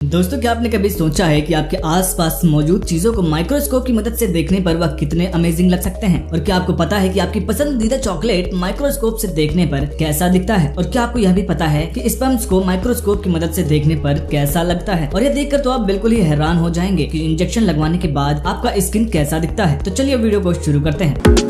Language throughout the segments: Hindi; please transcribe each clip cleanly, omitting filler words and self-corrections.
दोस्तों, क्या आपने कभी सोचा है कि आपके आसपास मौजूद चीजों को माइक्रोस्कोप की मदद से देखने पर वह कितने अमेजिंग लग सकते हैं? और क्या आपको पता है कि आपकी पसंदीदा चॉकलेट माइक्रोस्कोप से देखने पर कैसा दिखता है? और क्या आपको यह भी पता है कि स्पर्म्स को माइक्रोस्कोप की मदद से देखने पर कैसा लगता है? और यह देखकर तो आप बिल्कुल ही हैरान हो जाएंगे कि इंजेक्शन लगवाने के बाद आपका स्किन कैसा दिखता है। तो चलिए वीडियो को शुरू करते हैं।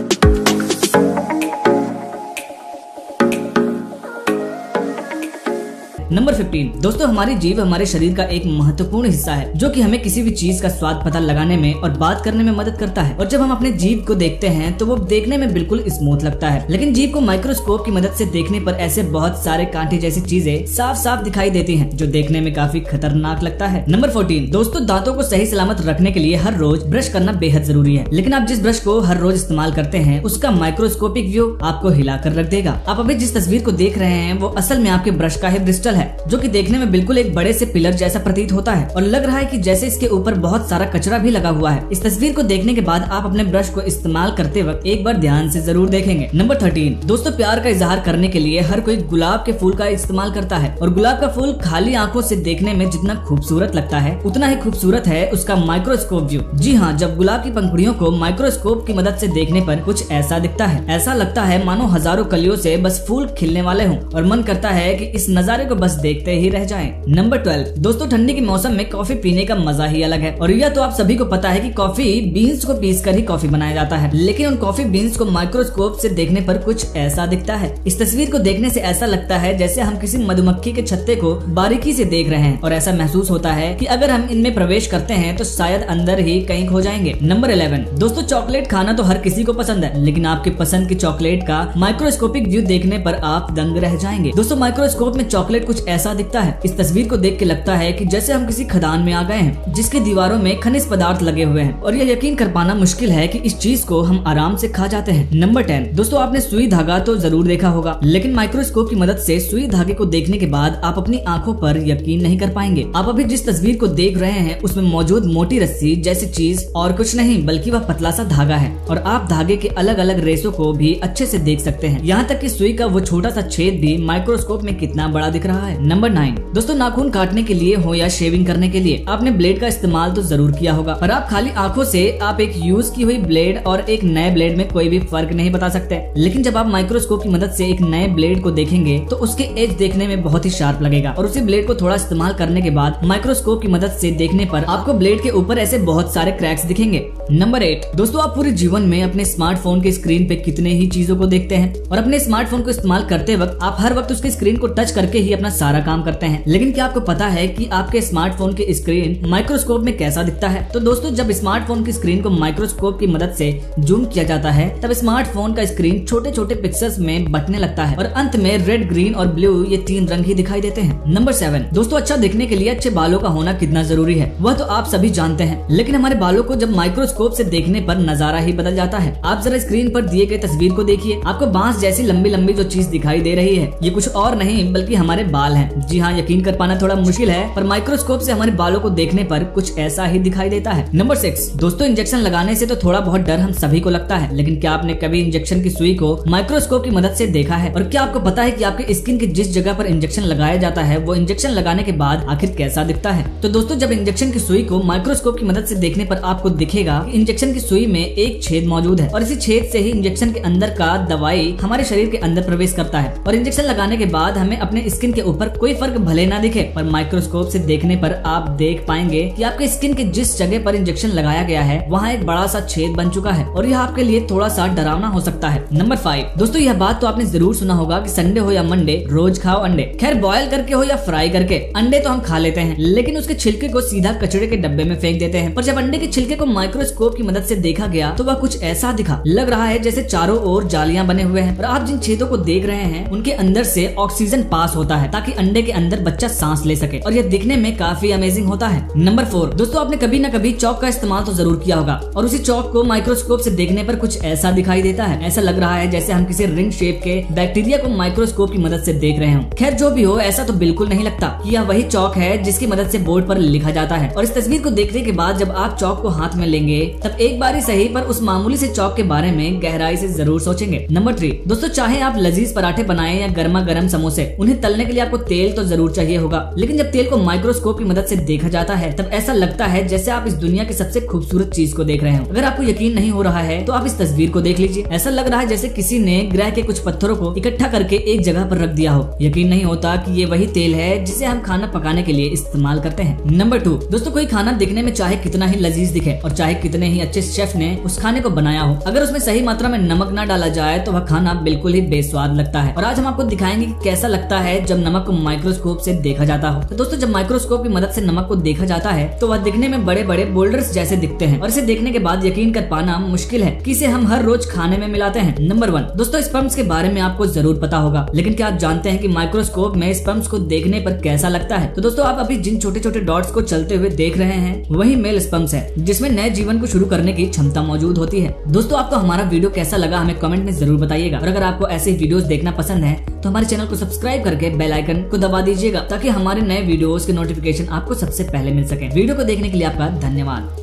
नंबर 15 दोस्तों, हमारी जीभ हमारे शरीर का एक महत्वपूर्ण हिस्सा है जो कि हमें किसी भी चीज का स्वाद पता लगाने में और बात करने में मदद करता है। और जब हम अपने जीभ को देखते हैं तो वो देखने में बिल्कुल स्मूथ लगता है, लेकिन जीभ को माइक्रोस्कोप की मदद से देखने पर ऐसे बहुत सारे कांटे जैसी चीजें साफ साफ दिखाई देती हैं जो देखने में काफी खतरनाक लगता है। नंबर 14 दोस्तों, दांतों को सही सलामत रखने के लिए हर रोज ब्रश करना बेहद जरूरी है, लेकिन आप जिस ब्रश को हर रोज इस्तेमाल करते हैं उसका माइक्रोस्कोपिक व्यू आपको हिलाकर रख देगा। आप अभी जिस तस्वीर को देख रहे हैं वो असल में आपके ब्रश का ही ब्रिस्टल है, जो कि देखने में बिल्कुल एक बड़े से पिलर जैसा प्रतीत होता है और लग रहा है कि जैसे इसके ऊपर बहुत सारा कचरा भी लगा हुआ है। इस तस्वीर को देखने के बाद आप अपने ब्रश को इस्तेमाल करते वक्त एक बार ध्यान से जरूर देखेंगे। नंबर 13 दोस्तों, प्यार का इजहार करने के लिए हर कोई गुलाब के फूल का इस्तेमाल करता है, और गुलाब का फूल खाली आंखों से देखने में जितना खूबसूरत लगता है उतना ही खूबसूरत है उसका माइक्रोस्कोप व्यू। जी हाँ, जब गुलाब की पंखुड़ियों को माइक्रोस्कोप की मदद से देखने पर कुछ ऐसा दिखता है। ऐसा लगता है मानो हजारों कलियों से बस फूल खिलने वाले हों, और मन करता है कि इस नजारे को बस देखते ही रह जाएं। नंबर 12 दोस्तों, ठंडी के मौसम में कॉफी पीने का मजा ही अलग है, और यह तो आप सभी को पता है कि कॉफी बीन्स को पीसकर ही कॉफी बनाया जाता है, लेकिन उन कॉफी बीन्स को माइक्रोस्कोप से देखने पर कुछ ऐसा दिखता है। इस तस्वीर को देखने से ऐसा लगता है जैसे हम किसी मधुमक्खी के छत्ते को बारीकी से देख रहे हैं, और ऐसा महसूस होता है कि अगर हम इनमें प्रवेश करते हैं तो शायद अंदर ही कहीं खो जाएंगे। नंबर 11 दोस्तों, चॉकलेट खाना तो हर किसी को पसंद है, लेकिन आपकी पसंद की चॉकलेट का माइक्रोस्कोपिक व्यू देखने पर आप दंग रह जाएंगे। दोस्तों, माइक्रोस्कोप में चॉकलेट कुछ ऐसा दिखता है। इस तस्वीर को देख के लगता है कि जैसे हम किसी खदान में आ गए हैं जिसकी दीवारों में खनिज पदार्थ लगे हुए हैं, और यह यकीन कर पाना मुश्किल है कि इस चीज को हम आराम से खा जाते हैं। नंबर 10 दोस्तों, आपने सुई धागा तो जरूर देखा होगा, लेकिन माइक्रोस्कोप की मदद से सुई धागे को देखने के बाद आप अपनी आंखों पर यकीन नहीं कर पाएंगे। आप अभी जिस तस्वीर को देख रहे हैं उसमें मौजूद मोटी रस्सी जैसी चीज और कुछ नहीं बल्कि वह पतला सा धागा है, और आप धागे के अलग अलग रेशों को भी अच्छे से देख सकते हैं, यहाँ तक कि सुई का वो छोटा सा छेद भी माइक्रोस्कोप में कितना बड़ा दिख रहा है। नंबर 9 दोस्तों, नाखून काटने के लिए हो या शेविंग करने के लिए आपने ब्लेड का इस्तेमाल तो जरूर किया होगा, पर आप खाली आंखों से आप एक यूज की हुई ब्लेड और एक नए ब्लेड में कोई भी फर्क नहीं बता सकते, लेकिन जब आप माइक्रोस्कोप की मदद से एक नए ब्लेड को देखेंगे तो उसके एज देखने में बहुत ही शार्प लगेगा, और उसी ब्लेड को थोड़ा इस्तेमाल करने के बाद माइक्रोस्कोप की मदद से देखने पर आपको ब्लेड के ऊपर ऐसे बहुत सारे क्रैक्स दिखेंगे। नंबर 8 दोस्तों, आप पूरे जीवन में अपने स्मार्टफोन के स्क्रीन पे कितने ही चीजों को देखते हैं, और अपने स्मार्टफोन को इस्तेमाल करते वक्त आप हर वक्त उसके स्क्रीन को टच करके ही अपना सारा काम करते हैं, लेकिन क्या आपको पता है कि आपके स्मार्टफोन की स्क्रीन माइक्रोस्कोप में कैसा दिखता है? तो दोस्तों, जब स्मार्टफोन की स्क्रीन को माइक्रोस्कोप की मदद से जूम किया जाता है तब स्मार्टफोन का स्क्रीन छोटे छोटे पिक्सेल्स में बंटने लगता है, और अंत में रेड, ग्रीन और ब्लू ये 3 रंग ही दिखाई देते हैं। नंबर 7 दोस्तों, अच्छा दिखने के लिए अच्छे बालों का होना कितना जरूरी है वह तो आप सभी जानते हैं, लेकिन हमारे बालों को जब माइक्रोस्कोप से देखने पर नजारा ही बदल जाता है। आप जरा स्क्रीन पर दिए गए तस्वीर को देखिए, आपको बांस जैसी लंबी लंबी जो चीज दिखाई दे रही है ये कुछ और नहीं बल्कि हमारे बाल हैं। जी हाँ, यकीन कर पाना थोड़ा मुश्किल है, पर माइक्रोस्कोप से हमारे बालों को देखने पर कुछ ऐसा ही दिखाई देता है। नंबर 6 दोस्तों, इंजेक्शन लगाने से तो थोड़ा बहुत डर हम सभी को लगता है, लेकिन क्या आपने कभी इंजेक्शन की सुई को माइक्रोस्कोप की मदद से देखा है? और क्या आपको पता है कि आपके स्किन की जिस जगह पर इंजेक्शन लगाया जाता है वो इंजेक्शन लगाने के बाद आखिर कैसा दिखता है? तो दोस्तों, जब इंजेक्शन की सुई को माइक्रोस्कोप की मदद से देखने पर आपको दिखेगा कि इंजेक्शन की सुई में एक छेद मौजूद है, और इसी छेद से ही इंजेक्शन के अंदर का दवाई हमारे शरीर के अंदर प्रवेश करता है, और इंजेक्शन लगाने के बाद हमें अपने स्किन के ऊपर कोई फर्क भले ना दिखे, पर माइक्रोस्कोप से देखने पर आप देख पाएंगे कि आपके स्किन के जिस जगह पर इंजेक्शन लगाया गया है वहाँ एक बड़ा सा छेद बन चुका है, और यह आपके लिए थोड़ा सा डरावना हो सकता है। नंबर 5 दोस्तों, यह बात तो आपने जरूर सुना होगा कि संडे हो या मंडे रोज खाओ अंडे। खैर, बॉयल करके हो या फ्राई करके अंडे तो हम खा लेते हैं, लेकिन उसके छिलके को सीधा कचरे के डब्बे में फेंक देते हैं। पर जब अंडे के छिलके को माइक्रोस्कोप की मदद से देखा गया तो वह कुछ ऐसा दिखा, लग रहा है जैसे चारों ओर जालियां बने हुए हैं, और आप जिन छेदों को देख रहे हैं उनके अंदर से ऑक्सीजन पास होता है ताकि अंडे के अंदर बच्चा सांस ले सके, और यह दिखने में काफी अमेजिंग होता है। नंबर 4 दोस्तों, आपने कभी न कभी चौक का इस्तेमाल तो जरूर किया होगा, और उसी चौक को माइक्रोस्कोप से देखने पर कुछ ऐसा दिखाई देता है। ऐसा लग रहा है जैसे हम किसी रिंग शेप के बैक्टीरिया को माइक्रोस्कोप की मदद से देख रहे हों। खैर, जो भी हो, ऐसा तो बिल्कुल नहीं लगता कि यह वही चौक है जिसकी मदद से बोर्ड पर लिखा जाता है। और इस तस्वीर को देखने के बाद जब आप चौक को हाथ में लेंगे तब एक बार ही सही पर उस मामूली से चौक के बारे में गहराई से जरूर सोचेंगे। नंबर 3 दोस्तों, चाहे आप लजीज पराठे बनाएं या गर्मा गर्म समोसे, उन्हें तलने के लिए आप आपको तेल तो जरूर चाहिए होगा, लेकिन जब तेल को माइक्रोस्कोप की मदद से देखा जाता है तब ऐसा लगता है जैसे आप इस दुनिया की सबसे खूबसूरत चीज को देख रहे हो। अगर आपको यकीन नहीं हो रहा है तो आप इस तस्वीर को देख लीजिए। ऐसा लग रहा है जैसे किसी ने ग्रह के कुछ पत्थरों को इकट्ठा करके एक जगह पर रख दिया हो। यकीन नहीं होता कि ये वही तेल है जिसे हम खाना पकाने के लिए इस्तेमाल करते हैं। नंबर 2, दोस्तों कोई खाना दिखने में चाहे कितना ही लजीज दिखे और चाहे कितने ही अच्छे शेफ ने उस खाने को बनाया हो, अगर उसमें सही मात्रा में नमक ना डाला जाए तो वह खाना बिल्कुल ही बेस्वाद लगता है। और आज हम आपको दिखाएंगे कि कैसा लगता है जब नमक को माइक्रोस्कोप से देखा जाता हो। तो दोस्तों जब माइक्रोस्कोप की मदद से नमक को देखा जाता है तो वह दिखने में बड़े बड़े बोल्डर्स जैसे दिखते हैं और इसे देखने के बाद यकीन कर पाना मुश्किल है कि इसे हम हर रोज खाने में मिलाते हैं। नंबर 1, दोस्तों स्पर्म्स के बारे में आपको जरूर पता होगा, लेकिन क्या आप जानते हैं कि माइक्रोस्कोप में स्पर्म्स को देखने पर कैसा लगता है? तो दोस्तों आप अभी जिन छोटे छोटे डॉट्स को चलते हुए देख रहे हैं वही मेल स्पर्म्स है, जिसमें नए जीवन को शुरू करने की क्षमता मौजूद होती है। दोस्तों आपको हमारा वीडियो कैसा लगा हमें कमेंट में जरूर बताइएगा, और अगर आपको ऐसे वीडियोस देखना पसंद है तो हमारे चैनल को सब्सक्राइब करके बेल आइकन को दबा दीजिएगा ताकि हमारे नए वीडियोस के नोटिफिकेशन आपको सबसे पहले मिल सके। वीडियो को देखने के लिए आपका धन्यवाद।